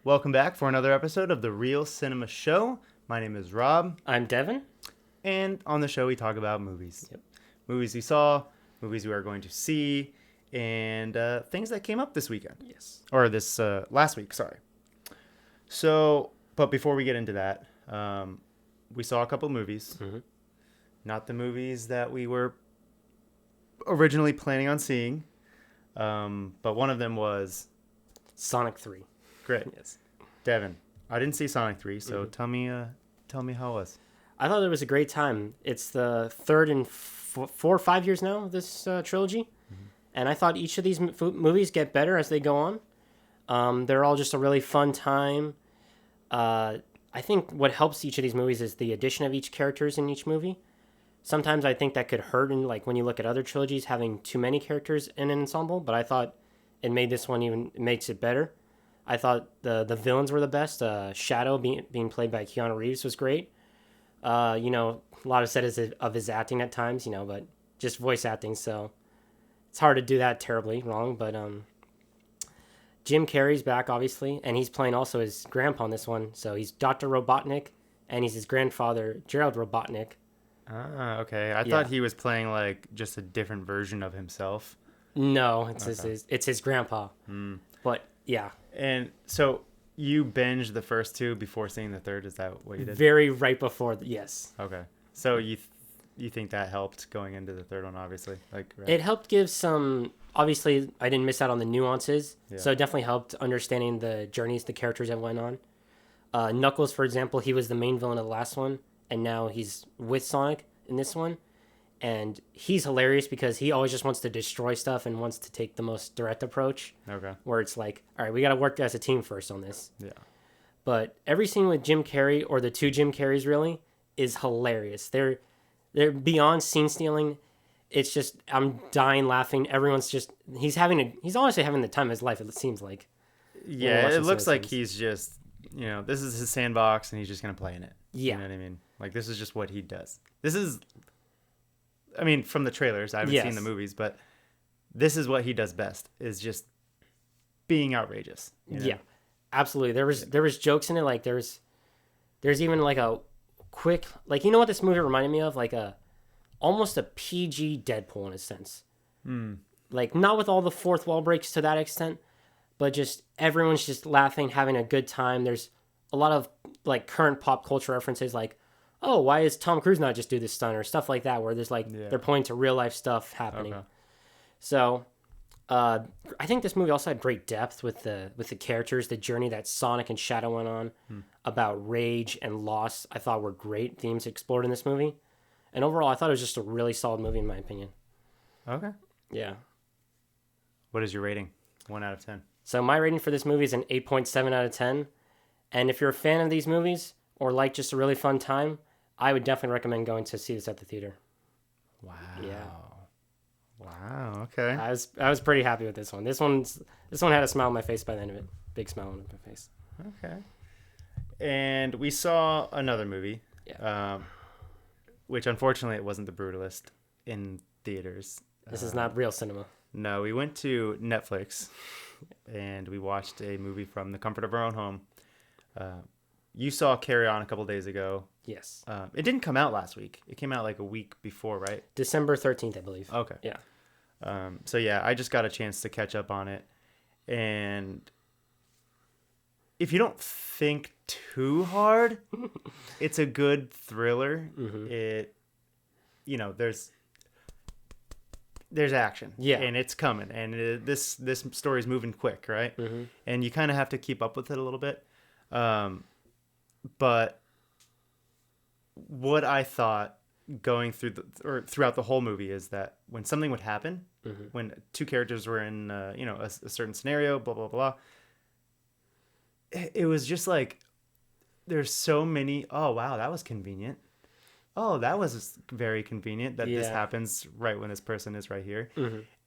Welcome back for another episode of the Real Cinema Show. My name is Rob, I'm Devin. and on the show we talk about movies. Yep. Movies we saw, movies we are going to see, and things that came up this weekend. Yes. Or this last week, sorry. So, but before we get into that, we saw a couple movies. Mm-hmm. Not the movies that we were originally planning on seeing, but one of them was Sonic 3. great. Yes. Devin, I didn't see Sonic 3, so tell me how it was. I thought it was a great time. It's the third in 4 or 5 years now of this trilogy. Mm-hmm. And I thought each of these movies get better as they go on. They're all just a really fun time. I think what helps each of these movies is the addition of each characters in each movie. Sometimes I think that could hurt in, like, when you look at other trilogies having too many characters in an ensemble, but I thought it made this one it makes it better. I thought the villains were the best. Shadow being played by Keanu Reeves was great. A lot of said of his acting at times, but just voice acting, so it's hard to do that terribly wrong. But Jim Carrey's back, obviously, and he's playing also his grandpa in this one. So he's Dr. Robotnik, and he's his grandfather, Gerald Robotnik. Ah, okay. I thought he was playing like just a different version of himself. No, it's his grandpa. But yeah. And so you binged the first two before seeing the third. Is that what you did? Very right before, yes. Okay. So you think that helped going into the third one, obviously? Right? It helped give some... Obviously, I didn't miss out on the nuances, Yeah. so it definitely helped understanding the journeys the characters have went on. Knuckles, for example, he was the main villain of the last one, and now he's with Sonic in this one. And he's hilarious because he always just wants to destroy stuff and wants to take the most direct approach. Okay. Where it's like, all right, we got to work as a team first on this. Yeah. But every scene with Jim Carrey, or the two Jim Carreys really, is hilarious. They're beyond scene stealing. It's just, I'm dying laughing. Everyone's just, he's honestly having the time of his life, it seems like. Yeah, it looks like he's just, this is his sandbox and he's just going to play in it. Yeah. You know what I mean? Like, this is just what he does. From the trailers, I haven't seen the movies, but this is what he does best, is just being outrageous. Yeah, absolutely. There was jokes in it. Like there's even like a quick, like, what this movie reminded me of? Like almost a PG Deadpool in a sense. Like, not with all the fourth wall breaks to that extent, but just everyone's just laughing, having a good time. There's a lot of like current pop culture references, like, oh, why is Tom Cruise not just do this stunt, or stuff like that, where there's they're pointing to real life stuff happening. Okay. So I think this movie also had great depth with the characters, the journey that Sonic and Shadow went on, about rage and loss. I thought were great themes explored in this movie. And overall, I thought it was just a really solid movie in my opinion. Okay. Yeah. What is your rating? 1 out of 10. So my rating for this movie is an 8.7 out of 10. And if you're a fan of these movies, or like just a really fun time, I would definitely recommend going to see this at the theater. Wow. Yeah. Wow. Okay. I was pretty happy with this one. This one had a smile on my face by the end of it. Big smile on my face. Okay. And we saw another movie. Yeah. Which unfortunately it wasn't The Brutalist in theaters. This is not real cinema. No, we went to Netflix and we watched a movie from the comfort of our own home. You saw Carry On a couple days ago. Yes. It didn't come out last week. It came out like a week before, right? December 13th, I believe. Okay. Yeah. So yeah, I just got a chance to catch up on it. And if you don't think too hard, it's a good thriller. Mm-hmm. It, there's action. Yeah. And it's coming. And this story's moving quick, right? Mm-hmm. And you kind of have to keep up with it a little bit. But what I thought going throughout the whole movie is that when something would happen, when two characters were in a certain scenario, blah blah blah, it was just like there's so many. Oh wow, that was convenient. Oh, that was very convenient that this happens right when this person is right here,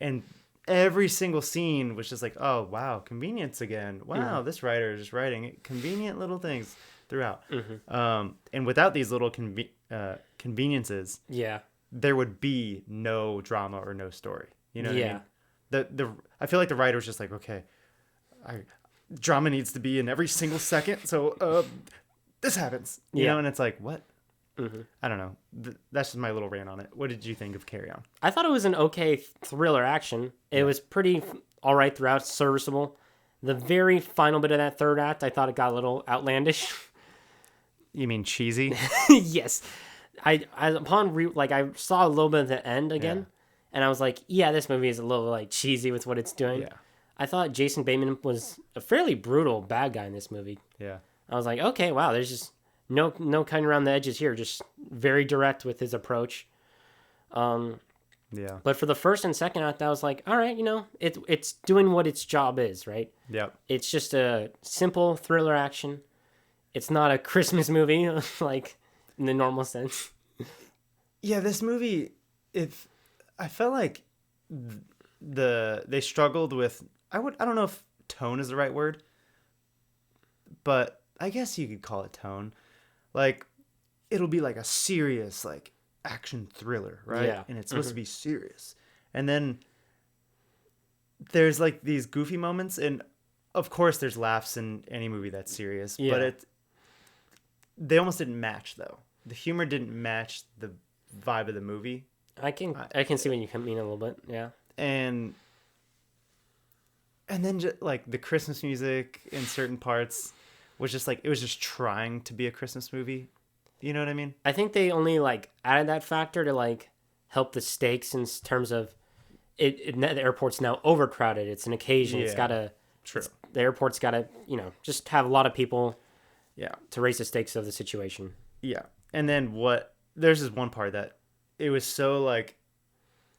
and every single scene was just like, oh wow, convenience again. Wow, this writer is just writing convenient little things throughout. And without these little conveniences, there would be no drama or no story. You know what I mean? I feel like the writer was just like, okay, drama needs to be in every single second. So this happens, you know, and it's like, what? Mm-hmm. I don't know. That's just my little rant on it. What did you think of Carry On? I thought it was an okay thriller action. It was pretty all right throughout, serviceable. The very final bit of that third act, I thought it got a little outlandish. You mean cheesy? Yes. I saw a little bit of the end again, and I was like, yeah, this movie is a little like cheesy with what it's doing. Yeah. I thought Jason Bateman was a fairly brutal bad guy in this movie. Yeah. I was like, okay, wow, there's just no cutting around the edges here, just very direct with his approach. Yeah. But for the first and second act, I was like, all right, you know, it's doing what its job is, right? Yep. It's just a simple thriller action. It's not a Christmas movie, like in the normal sense. Yeah, this movie, I felt like they struggled with, I don't know if tone is the right word, but I guess you could call it tone. Like, it'll be like a serious, like, action thriller, right? Yeah. And it's supposed to be serious. And then there's, like, these goofy moments, and of course there's laughs in any movie that's serious, but they almost didn't match, though. The humor didn't match the vibe of the movie. I can see what you mean a little bit, yeah. And then just, like, the Christmas music in certain parts was just like, it was just trying to be a Christmas movie. You know what I mean? I think they only like added that factor to like help the stakes in terms of the airport's now overcrowded. It's an occasion. Yeah, it's gotta true. The airport's gotta, you know, just have a lot of people. Yeah. To raise the stakes of the situation. Yeah. And then there's this one part that it was so like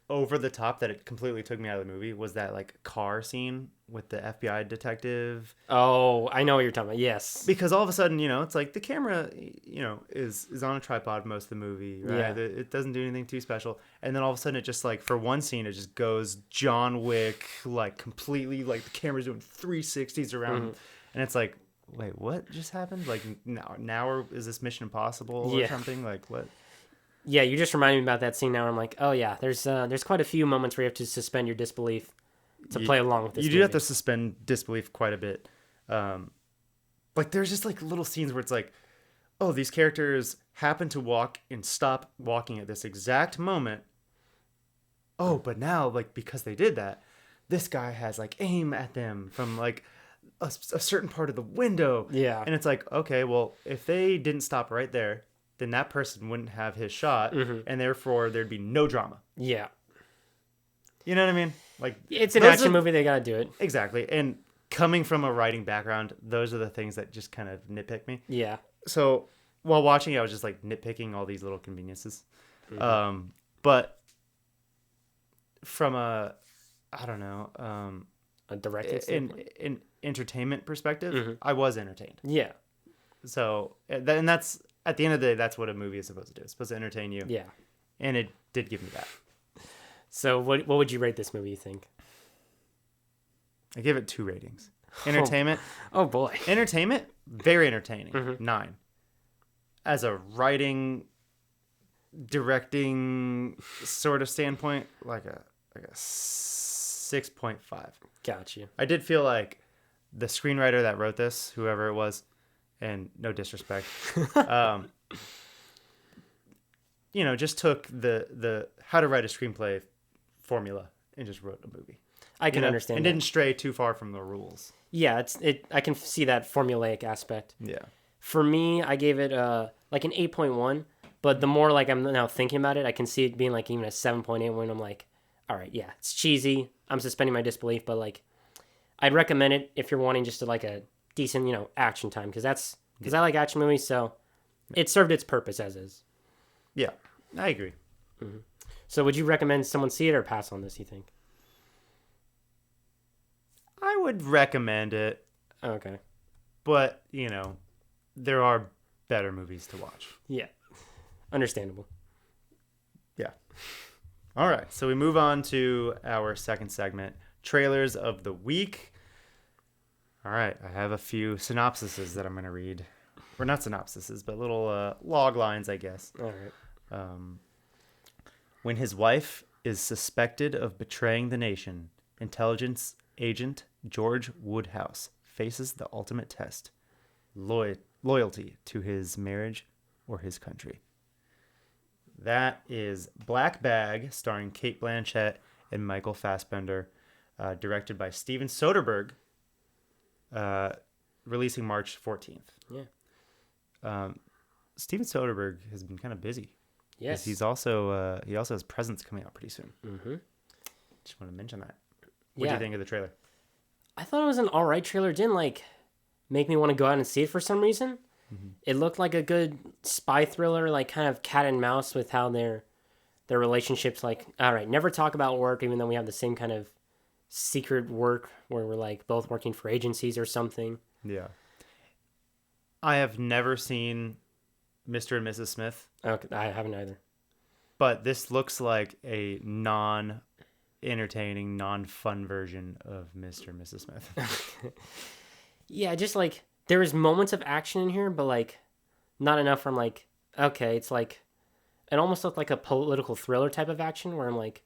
over the top that it completely took me out of the movie, was that like car scene with the FBI detective. Oh, I know what you're talking about. Yes. Because all of a sudden, you know, it's like the camera, you know, is on a tripod most of the movie, right? Yeah. It doesn't do anything too special. And then all of a sudden it just like, for one scene, it just goes John Wick, like completely, like the camera's doing 360s around. Mm-hmm. And it's like, wait, what just happened? Like now is this Mission Impossible or something? Like what? Yeah, you just reminded me about that scene now. I'm like, oh yeah, there's quite a few moments where you have to suspend your disbelief to play along with this. You do have to suspend disbelief quite a bit. Like there's just like little scenes where it's like, oh, these characters happen to walk and stop walking at this exact moment. Oh, but now like because they did that, this guy has like aim at them from like a certain part of the window. Yeah. And it's like, okay, well, if they didn't stop right there, then that person wouldn't have his shot, and therefore there'd be no drama. Yeah. You know what I mean? Like it's an action movie, they gotta do it. Exactly. And coming from a writing background, those are the things that just kind of nitpick me. Yeah. So while watching it, I was just like nitpicking all these little conveniences. Mm-hmm. But from a directing in entertainment perspective, I was entertained. Yeah. So and that's at the end of the day, that's what a movie is supposed to do. It's supposed to entertain you. Yeah. And it did give me that. So what would you rate this movie, you think? I give it 2 ratings. Entertainment. Oh boy. Entertainment, very entertaining. 9. As a writing, directing sort of standpoint, like a 6.5. Got you. I did feel like the screenwriter that wrote this, whoever it was, and no disrespect, you know, just took the how to write a screenplay formula and just wrote a movie. I can understand and that. Didn't stray too far from the rules. Yeah, I can see that formulaic aspect. Yeah. For me, I gave it like an 8.1, but the more like I'm now thinking about it, I can see it being like even a 7.8 when I'm like, all right, yeah, it's cheesy. I'm suspending my disbelief, but like I'd recommend it if you're wanting just like a decent, you know, action time because I like action movies, so it served its purpose as is. Yeah, I agree. Mm-hmm. So would you recommend someone see it or pass on this, you think? I would recommend it. Okay. But, you know, there are better movies to watch. Yeah. Understandable. Yeah. All right. So we move on to our second segment, trailers of the week. All right. I have a few synopsises that I'm going to read. Or not synopsises, but little log lines, I guess. All right. When his wife is suspected of betraying the nation, intelligence agent George Woodhouse faces the ultimate test: loyalty to his marriage or his country. That is Black Bag, starring Cate Blanchett and Michael Fassbender, directed by Steven Soderbergh, releasing March 14th. Yeah. Steven Soderbergh has been kind of busy. Yes. He also has Presents coming out pretty soon. Mm-hmm. Just want to mention that. What do you think of the trailer? I thought it was an all right trailer. It didn't make me want to go out and see it for some reason. Mm-hmm. It looked like a good spy thriller, like kind of cat and mouse with how their relationships, like, all right, never talk about work, even though we have the same kind of secret work where we're like both working for agencies or something. Yeah. I have never seen Mr. and Mrs. Smith. Okay, I haven't either. But this looks like a non-entertaining, non-fun version of Mr. and Mrs. Smith. Yeah, just like there was moments of action in here, but like not enough from like, okay, it's like it almost looked like a political thriller type of action where I'm like,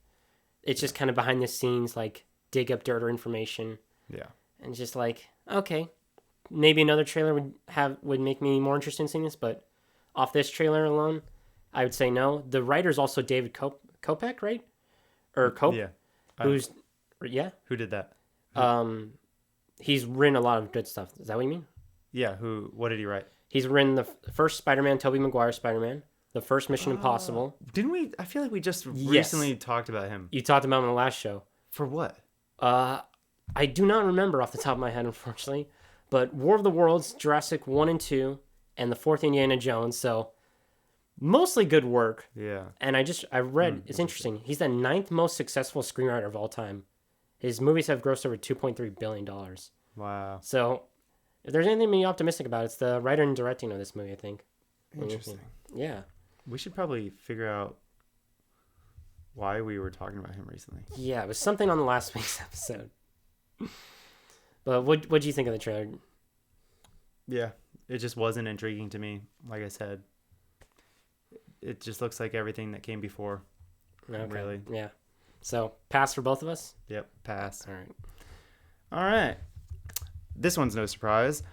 it's just kind of behind the scenes, like dig up dirt or information. Yeah. And just like, okay, maybe another trailer would make me more interested in seeing this, but off this trailer alone, I would say no. The writer's also David Kopech, right? Or Cope? Yeah. Who did that? He's written a lot of good stuff. Is that what you mean? Yeah. What did he write? He's written the first Spider-Man, Tobey Maguire Spider-Man, the first Mission Impossible. Didn't we? I feel like we just recently talked about him. You talked about him on the last show. For what? I do not remember off the top of my head, unfortunately. But War of the Worlds, Jurassic 1 and 2, and the fourth Indiana Jones. So mostly good work. Yeah. And I read, it's interesting. He's the 9th most successful screenwriter of all time. His movies have grossed over $2.3 billion. Wow. So if there's anything to be optimistic about, it's the writer and directing of this movie, I think. Interesting. Yeah. We should probably figure out why we were talking about him recently. Yeah, it was something on the last week's episode. But what do you think of the trailer? Yeah, it just wasn't intriguing to me. Like I said, it just looks like everything that came before. Okay. Really. Yeah. So, pass for both of us? Yep, pass. All right. This one's no surprise.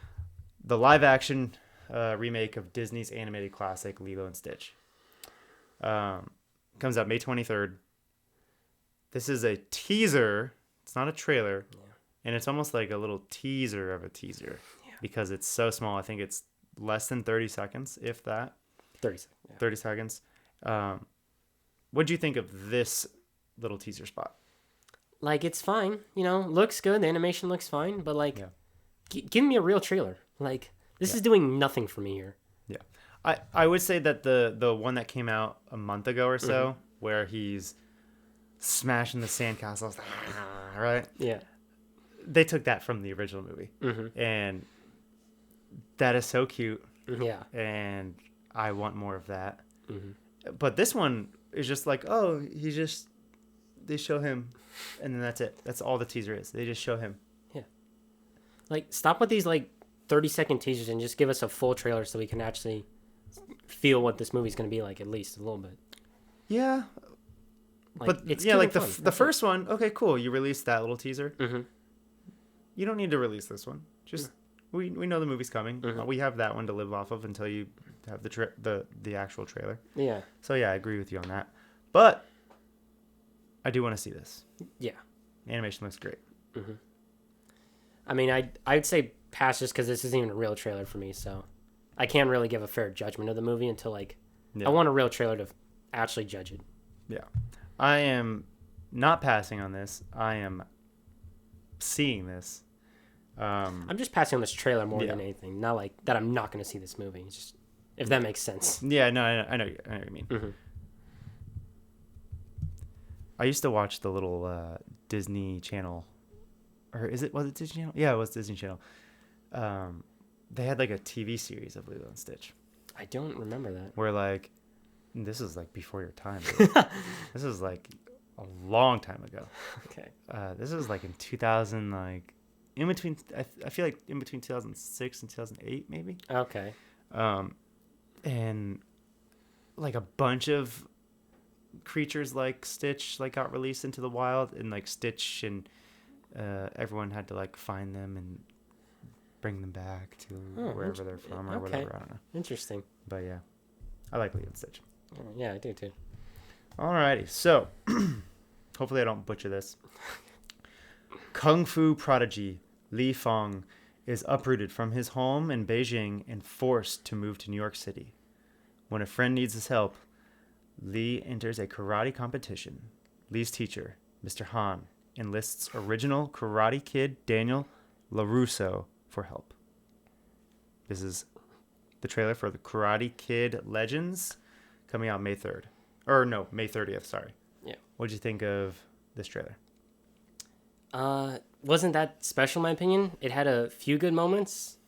The live-action remake of Disney's animated classic Lilo and Stitch. Comes out May 23rd. This is a teaser. It's not a trailer. Yeah. And it's almost like a little teaser of a teaser. Yeah. Because it's so small. I think it's less than 30 seconds, if that. 30 seconds. Yeah. 30 seconds. What do you think of this little teaser spot? Like, it's fine. Looks good. The animation looks fine. But, like, give me a real trailer. Like, this is doing nothing for me here. Yeah. I would say that the one that came out a month ago or so, where he's smashing the sandcastles, right? Yeah. They took that from the original movie. And that is so cute. Yeah. And I want more of that. But this one is just like, they show him, and then that's it. That's all the teaser is. They just show him. Yeah. Like, stop with these, 30-second teasers and just give us a full trailer so we can actually feel what this movie's going to be like, at least a little bit. Yeah. But, it's the first one, okay, cool. You released that little teaser. You don't need to release this one. Just, we know the movie's coming. We have that one to live off of until you have the actual trailer. Yeah. So, yeah, I agree with you on that. But I do want to see this. Yeah. Animation looks great. I mean, I'd say pass just because this isn't even a real trailer for me, so I can't really give a fair judgment of the movie until, I want a real trailer to actually judge it. Yeah. I am not passing on this. I am seeing this. I'm just passing on this trailer more than anything. Not like that I'm not going to see this movie. Just if that makes sense. Yeah, no, I know what you mean. I used to watch the little Disney Channel, or was it Disney Channel? Yeah, it was Disney Channel. They had a TV series of Lilo and Stitch. I don't remember that. Where this is before your time. This is a long time ago. Okay. This is in 2000, in between. I feel like in between 2006 and 2008, maybe. Okay. And a bunch of creatures like Stitch got released into the wild, and Stitch and everyone had to find them, and bring them back to wherever they're from or whatever. I don't know. Interesting. But yeah, I like Lilo and Stitch. Yeah, I do too. Alrighty, so hopefully I don't butcher this. Kung Fu prodigy Li Fong is uprooted from his home in Beijing and forced to move to New York City. When a friend needs his help, Li enters a karate competition. Li's teacher, Mr. Han, enlists original Karate Kid Daniel LaRusso for help. This is the trailer for the Karate Kid Legends, coming out May 3rd. Or no, May 30th, sorry. Yeah. What'd you think of this trailer? Wasn't that special in my opinion? It had a few good moments.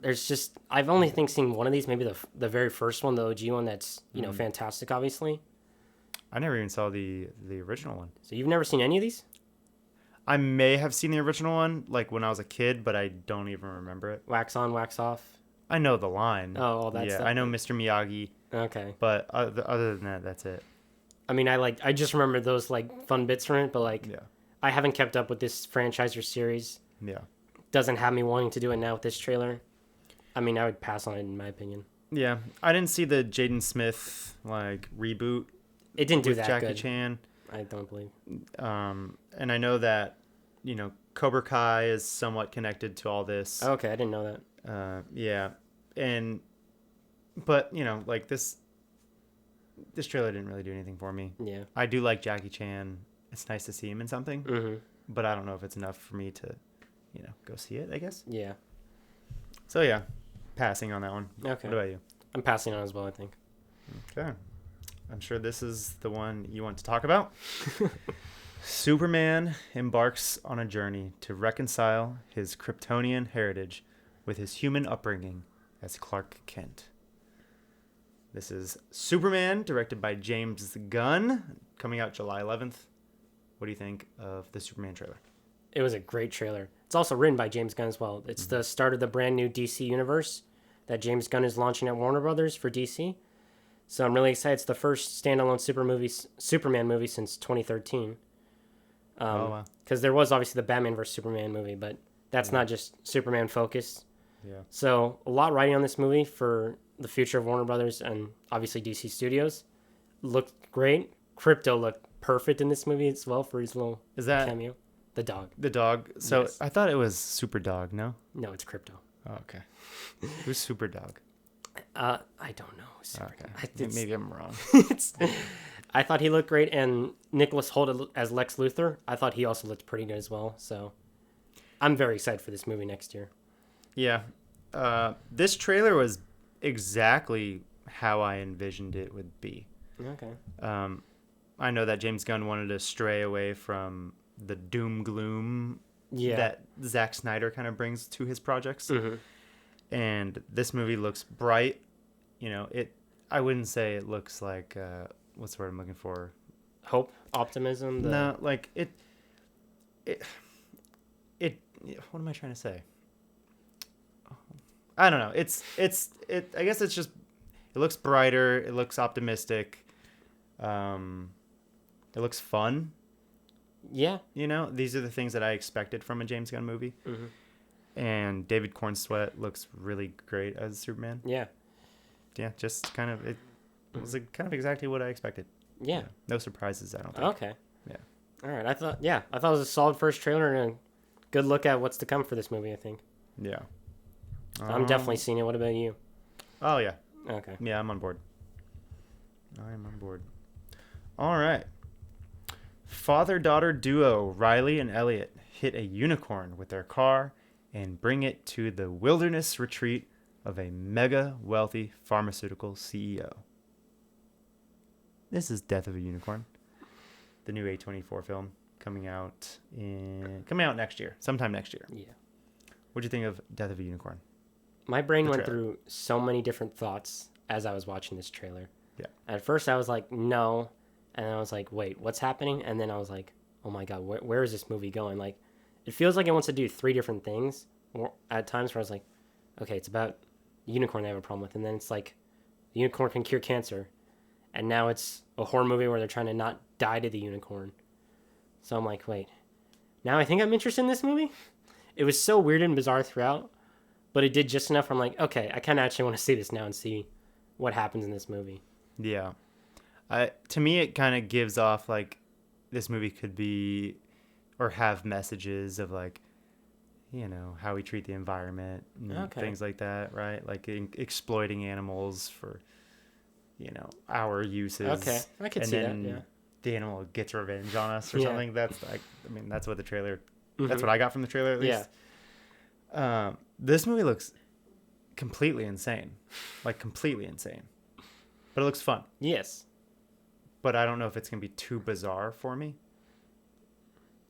There's just, I've only seen one of these, maybe the very first one, the OG one that's, fantastic, obviously. I never even saw the original one. So you've never seen any of these? I may have seen the original one, like when I was a kid, but I don't even remember it. Wax on, wax off. I know the line. Oh, all that stuff. I know Mr. Miyagi. Okay. But other than that, that's it. I mean, I just remember those like fun bits from it, but I haven't kept up with this franchise or series. Yeah. Doesn't have me wanting to do it now with this trailer. I mean, I would pass on it in my opinion. Yeah, I didn't see the Jaden Smith reboot. It didn't do that Jackie good. Chan. I don't believe. And I know that Cobra Kai is somewhat connected to all this. Okay, I didn't know that. Yeah, but this trailer didn't really do anything for me. Yeah. I do like Jackie Chan. It's nice to see him in something. Mm-hmm. But I don't know if it's enough for me to, go see it, I guess. Yeah. So yeah, passing on that one. Okay. What about you? I'm passing on as well, I think. Okay. I'm sure this is the one you want to talk about. Superman embarks on a journey to reconcile his Kryptonian heritage with his human upbringing as Clark Kent. This is Superman, directed by James Gunn, coming out July 11th. What do you think of the Superman trailer? It was a great trailer. It's also written by James Gunn as well. It's the start of the brand new DC universe that James Gunn is launching at Warner Brothers for DC. So I'm really excited. It's the first standalone Superman movie since 2013. Wow. Because there was obviously the Batman vs. Superman movie, but that's not just Superman focused. Yeah. So a lot riding on this movie for the future of Warner Brothers and obviously DC Studios. Looked great. Crypto looked perfect in this movie as well for his little cameo. The dog. The dog. So Yes. I thought it was Super Dog, no? No, it's Crypto. Oh, okay. Who's Super Dog? I don't know. Okay. Maybe I'm wrong. I thought he looked great, and Nicholas Hoult as Lex Luthor, I thought he also looked pretty good as well. So I'm very excited for this movie next year. Yeah. This trailer was exactly how I envisioned it would be. Okay. I know that James Gunn wanted to stray away from the doom gloom that Zack Snyder kind of brings to his projects. Mm-hmm. And this movie looks bright. I wouldn't say it looks like what's the word I'm looking for? Hope, optimism. No, like it. What am I trying to say? I don't know. I guess it's just. It looks brighter. It looks optimistic. It looks fun. Yeah. These are the things that I expected from a James Gunn movie. Mm-hmm. And David Cornsweet looks really great as Superman. Yeah. Yeah, just kind of, it was kind of exactly what I expected. Yeah. No surprises, I don't think. Okay. Yeah. All right. I thought it was a solid first trailer and a good look at what's to come for this movie, I think. Yeah. I'm definitely seeing it. What about you? Oh, yeah. Okay. Yeah, I'm on board. I'm on board. All right. Father-daughter duo Riley and Elliot hit a unicorn with their car and bring it to the wilderness retreat of a mega wealthy pharmaceutical CEO. This is Death of a Unicorn, the new A24 film coming out next year, sometime next year. Yeah. What'd you think of Death of a Unicorn? My brain went through so many different thoughts as I was watching this trailer. Yeah. At first I was like, no. And then I was like, wait, what's happening? And then I was like, oh my God, where is this movie going? Like, it feels like it wants to do three different things at times where I was like, okay, it's about the unicorn they have a problem with. And then it's like, the unicorn can cure cancer. And now it's a horror movie where they're trying to not die to the unicorn. So I'm like, wait, now I think I'm interested in this movie? it was so weird and bizarre throughout, but it did just enough where I'm like, okay, I kind of actually want to see this now and see what happens in this movie. Yeah. To me, it kind of gives off like this movie could be or have messages of like, how we treat the environment and things like that, right? Like exploiting animals for, our uses. Okay, I could see that, yeah. The animal gets revenge on us or something. That's like, that's what the trailer, that's what I got from the trailer at least. Yeah. This movie looks completely insane. Like completely insane. But it looks fun. Yes. But I don't know if it's going to be too bizarre for me.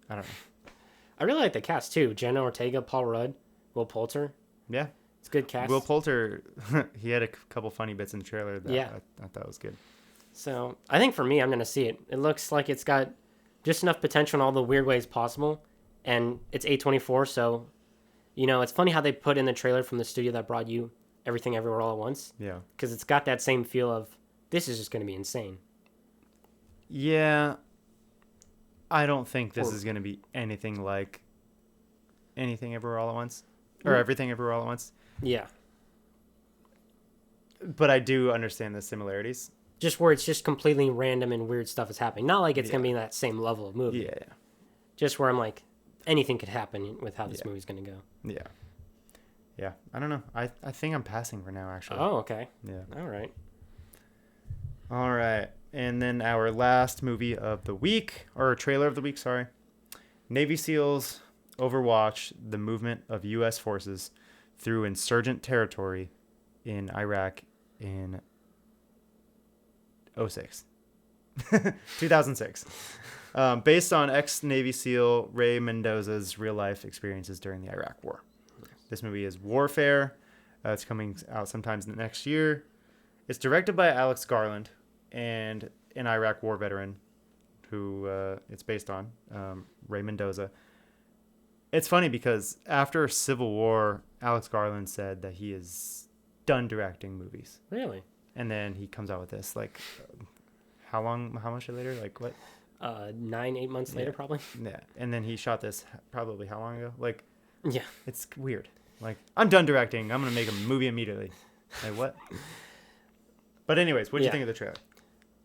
I don't know. I really like the cast too. Jenna Ortega, Paul Rudd, Will Poulter. Yeah. It's a good cast. Will Poulter, he had a couple funny bits in the trailer that I thought was good. So I think for me, I'm going to see it. It looks like it's got just enough potential in all the weird ways possible. And it's A24, so, it's funny how they put in the trailer from the studio that brought you Everything Everywhere All at Once. Yeah. Because it's got that same feel of, this is just going to be insane. Yeah. I don't think this is going to be anything like Anything Everywhere All at Once. Or Everything Everywhere All at Once. Yeah. But I do understand the similarities. Just where it's just completely random and weird stuff is happening. Not like it's going to be that same level of movie. Yeah. Just where I'm like, anything could happen with how this movie's going to go. Yeah. Yeah. I don't know. I think I'm passing for now, actually. Oh, okay. Yeah. All right. And then our last movie of the week, or trailer of the week, sorry. Navy SEALs overwatch the movement of U.S. forces through insurgent territory in Iraq in 2006. Based on ex-Navy SEAL Ray Mendoza's real-life experiences during the Iraq War. This movie is Warfare. It's coming out sometime next year. It's directed by Alex Garland and an Iraq War veteran who it's based on, Ray Mendoza. It's funny because after Civil War, Alex Garland said that he is done directing movies. Really? And then he comes out with this, like, how much later? Like, what? 8 months later, probably. Yeah. And then he shot this probably how long ago? Like, yeah. It's weird. Like, I'm done directing. I'm going to make a movie immediately. Like, what? But anyways, what'd you think of the trailer?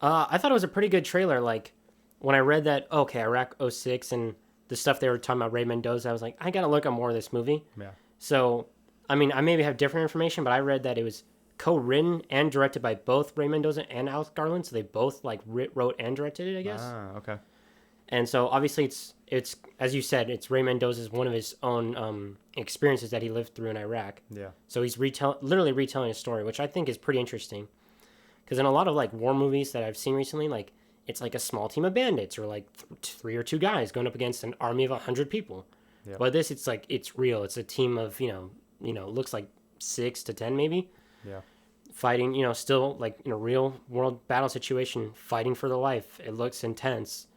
I thought it was a pretty good trailer. Like, when I read that, Iraq 06 and the stuff they were talking about Ray Mendoza, I was like, I got to look up more of this movie. Yeah. So, I mean, I maybe have different information, but I read that it was co-written and directed by both Ray Mendoza and Alex Garland. So they both, like, wrote and directed it, I guess. Ah, okay. And so, obviously, it's as you said, it's Ray Mendoza's one of his own experiences that he lived through in Iraq. Yeah. So he's literally retelling a story, which I think is pretty interesting. Because in a lot of, like, war movies that I've seen recently, like, it's like a small team of bandits or, like, 3 or 2 guys going up against an army of 100 people. Yeah. But this, it's like, it's real. It's a team of, looks like 6 to 10 maybe. Yeah. Fighting, still, like, in a real world battle situation, fighting for their life. It looks intense,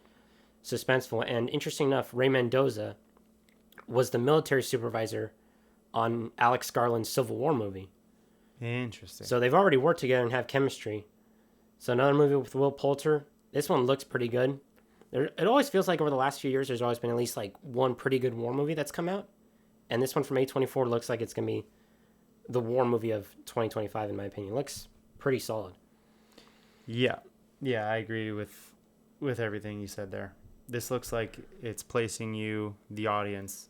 suspenseful. And interesting enough, Ray Mendoza was the military supervisor on Alex Garland's Civil War movie. Interesting. So they've already worked together and have chemistry. So another movie with Will Poulter. This one looks pretty good. It always feels like over the last few years, there's always been at least like one pretty good war movie that's come out. And this one from A24 looks like it's going to be the war movie of 2025, in my opinion. It looks pretty solid. Yeah. Yeah, I agree with everything you said there. This looks like it's placing you, the audience,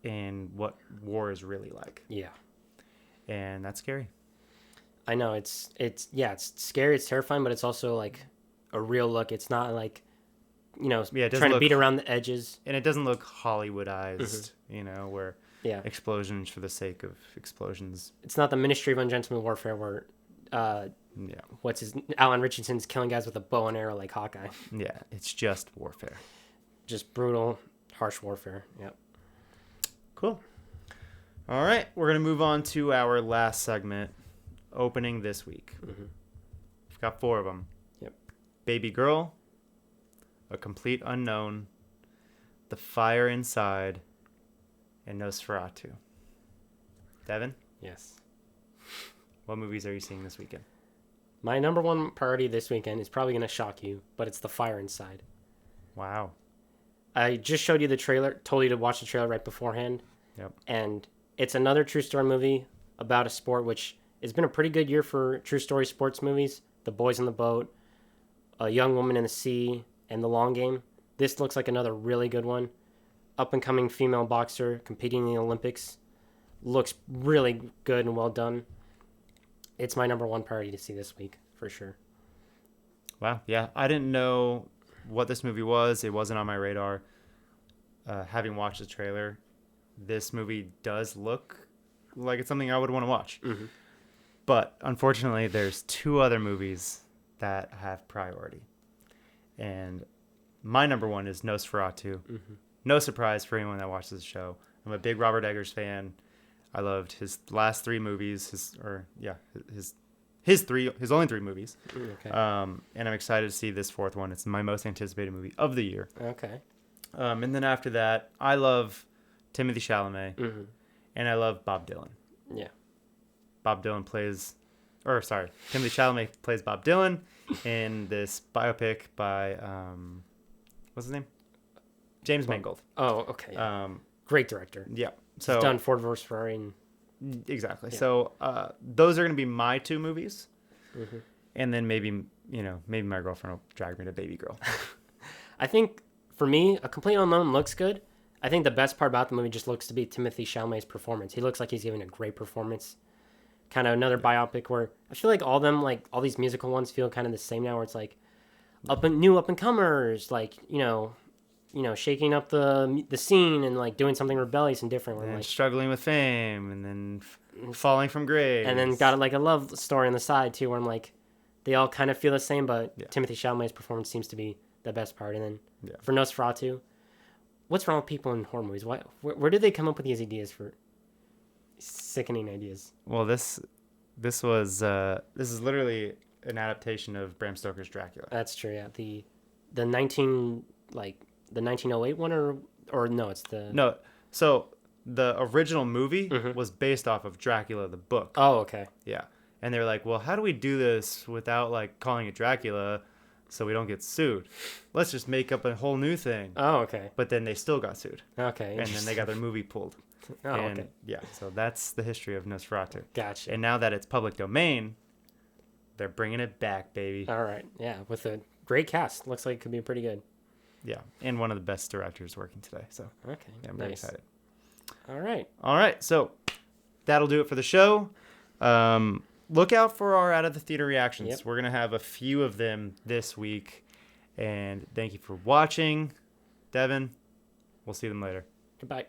in what war is really like. Yeah. And that's scary. I know it's scary, it's terrifying, but it's also like a real look. It's not like, trying to beat around the edges. And it doesn't look Hollywoodized, where explosions for the sake of explosions. It's not the Ministry of Ungentleman Warfare where Alan Richardson's killing guys with a bow and arrow like Hawkeye. Yeah, it's just warfare. Just brutal, harsh warfare. Yep. Cool. All right, we're going to move on to our last segment, opening this week. Mm-hmm. We've got 4 of them. Yep. Baby Girl, A Complete Unknown, The Fire Inside, and Nosferatu. Devin? Yes. What movies are you seeing this weekend? My number one priority this weekend is probably going to shock you, but it's The Fire Inside. Wow. I just showed you the trailer, told you to watch the trailer right beforehand. Yep. And it's another true story movie about a sport, which has been a pretty good year for true story sports movies. The Boys in the Boat, A Young Woman in the Sea, and The Long Game. This looks like another really good one. Up and coming female boxer competing in the Olympics. Looks really good and well done. It's my number one priority to see this week, for sure. Wow. Yeah. I didn't know what this movie was. It wasn't on my radar. Having watched the trailer, this movie does look like it's something I would want to watch. Mm-hmm. But unfortunately, there's two other movies that have priority. And my number one is Nosferatu. Mm-hmm. No surprise for anyone that watches the show. I'm a big Robert Eggers fan. I loved his last three movies, his only three movies. Okay. And I'm excited to see this fourth one. It's my most anticipated movie of the year. Okay. And then after that, I love Timothée Chalamet, and I love Bob Dylan. Yeah. Timothée Chalamet plays Bob Dylan in this biopic by, what's his name? James Mangold. Oh, okay. Yeah. Great director. Yeah. So he's done Ford vs. Ferrari. Exactly. Yeah. So those are going to be my two movies. Mm-hmm. And then maybe my girlfriend will drag me to Baby Girl. I think, for me, A Complete Unknown looks good. I think the best part about the movie just looks to be Timothée Chalamet's performance. He looks like he's giving a great performance. Kind of another biopic where I feel like all these musical ones feel kind of the same now, where it's like new up and comers, like, shaking up the scene and like doing something rebellious and different. And like struggling with fame and then falling from grace. And then got like a love story on the side too, where I'm like, they all kind of feel the same, but Timothée Chalamet's performance seems to be the best part. And then for Nosferatu, what's wrong with people in horror movies? Where do they come up with these ideas for sickening ideas? Well, this is literally an adaptation of Bram Stoker's Dracula. That's true. Yeah, the 1908 one, or no, it's the no. So the original movie was based off of Dracula the book. Oh, okay. Yeah, and they're like, well, how do we do this without like calling it Dracula, so we don't get sued? Let's just make up a whole new thing. Oh, okay. But then they still got sued. Okay. And then they got their movie pulled. Oh, and, okay. Yeah, so that's the history of Nosferatu. Gotcha. And now that it's public domain, they're bringing it back, baby. All right. Yeah, with a great cast. Looks like it could be pretty good. Yeah, and one of the best directors working today. So okay, yeah, I'm very excited. All right. So that'll do it for the show. Look out for our out of the theater reactions. Yep. We're gonna have a few of them this week. And thank you for watching, Devin. We'll see them later. Goodbye.